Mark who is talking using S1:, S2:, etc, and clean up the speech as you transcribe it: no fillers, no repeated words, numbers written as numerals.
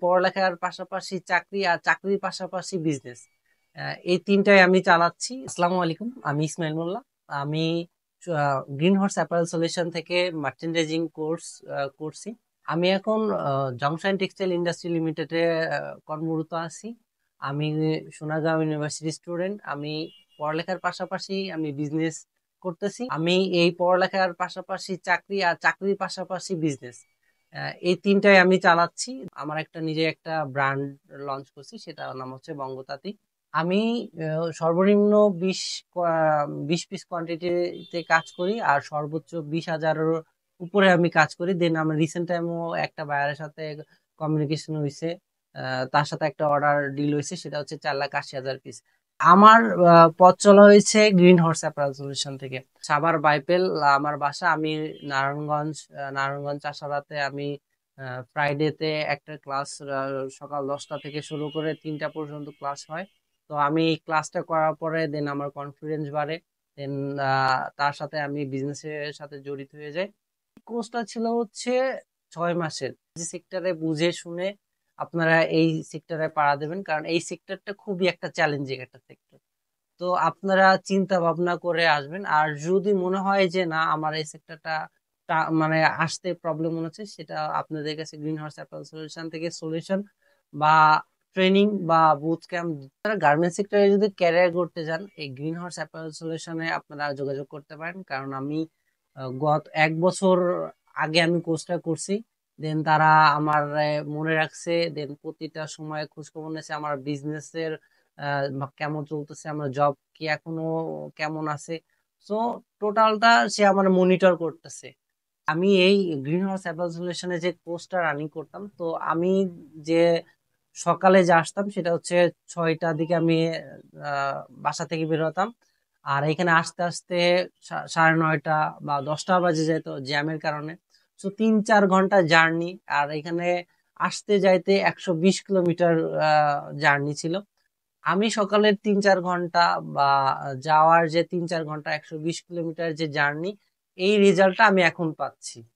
S1: পড়ালেখার পাশাপাশি চাকরি আর চাকরির পাশাপাশি বিজনেস, এই তিনটাই আমি চালাচ্ছি। আসসালামু আলাইকুম, আমি ইসমাইল মোল্লা। আমি গ্রিন হর্স অ্যাপারেল সলিউশন থেকে মার্চেন্ডাইজিং কোর্স করছি। আমি এখন জংশন টেক্সটাইল ইন্ডাস্ট্রি লিমিটেডে কর্মরত আছি। আমি সোনারগাঁও ইউনিভার্সিটি স্টুডেন্ট। আমি পড়ালেখার পাশাপাশি আমি বিজনেস করতেছি। আমি এই পড়ালেখার পাশাপাশি চাকরি আর চাকরির পাশাপাশি বিজনেস, এই তিনটাই আমি চালাচ্ছি। আমার একটা নিজে একটা ব্র্যান্ড লঞ্চ করছি, সেটা নাম হচ্ছে বঙ্গতাঁতি। আমি সর্বনিম্ন 20 পিস কোয়ান্টিটিতে কাজ করি, আর সর্বোচ্চ 20,000-এর উপরে আমি কাজ করি। দেন আমার রিসেন্ট টাইমও একটা বায়ারের সাথে কমিউনিকেশন হয়েছে, তার সাথে একটা অর্ডার ডিল হয়েছে, সেটা হচ্ছে 4,80,000 পিস। আমার পথ চলা হয়েছে গ্রিন হর্স অ্যাপারেল সলিউশন থেকে। সাভার বাইপেল আমার বাসা। আমি নারায়ণগঞ্জ চাষারাতে আমি ফ্রাইডেতে একটা ক্লাস সকাল 10টা থেকে শুরু করে 3টা পর্যন্ত ক্লাস হয়। তো আমি এই ক্লাসটা করার পরে দেন আমার কনফিডেন্স বাড়ে। দেন তার সাথে আমি বিজনেসের সাথে জড়িত হয়ে যাই। কোর্সটা ছিল হচ্ছে 6 মাসের। যে সেক্টরে বুঝে শুনে আপনারা এই সেক্টরে পাড়া দেবেন, কারণ এই সেক্টরটা খুবই একটা চ্যালেঞ্জিং একটা সেক্টর। তো আপনারা চিন্তা ভাবনা করে আসবেন, আর যদি মনে হয় যে না আমার এই সেক্টরটা মানে আসতে প্রবলেম মনে হচ্ছে, সেটা আপনাদের কাছে গ্রিন হর্স অ্যাপারেল সলিউশন থেকে সলিউশন বা ট্রেনিং বা বুট ক্যাম্প। যারা গার্মেন্টস সেক্টরে যদি ক্যারিয়ার করতে চান, এই গ্রিন হর্স অ্যাপারেল সলিউশনে আপনারা যোগাযোগ করতে পারেন, কারণ আমি গত 1 বছর আগে আমি কোর্সটা করছি। দেন তারা আমার মনে রাখছে, দেন প্রতিটা সময় খোঁজ খবর নিয়েছে আমার বিজনেসের কেমন চলতেছে, আমার জব কি এখনো কেমন আছে। সো টোটালটা সে আমার মনিটর করতেছে। আমি এই গ্রিন হাউস অ্যাপারেল সলিউশনে যে কোর্সটা রানিং করতাম, তো আমি যে সকালে যে আসতাম সেটা হচ্ছে 6টার দিকে আমি আহ, বাসা থেকে বের হতাম। আর এখানে আসতে আসতে 9:30 বা 10টা বাজে যেত জ্যামের কারণে। তো 3-4 ঘন্টা জার্নি, আর এখানে আসতে যাইতে 120 কিলোমিটার জার্নি ছিল। আমি সকালের 3-4 ঘন্টা বা যাওয়ার যে 3-4 ঘন্টা 120 কিলোমিটার যে জার্নি, এই রেজাল্টটা আমি এখন পাচ্ছি।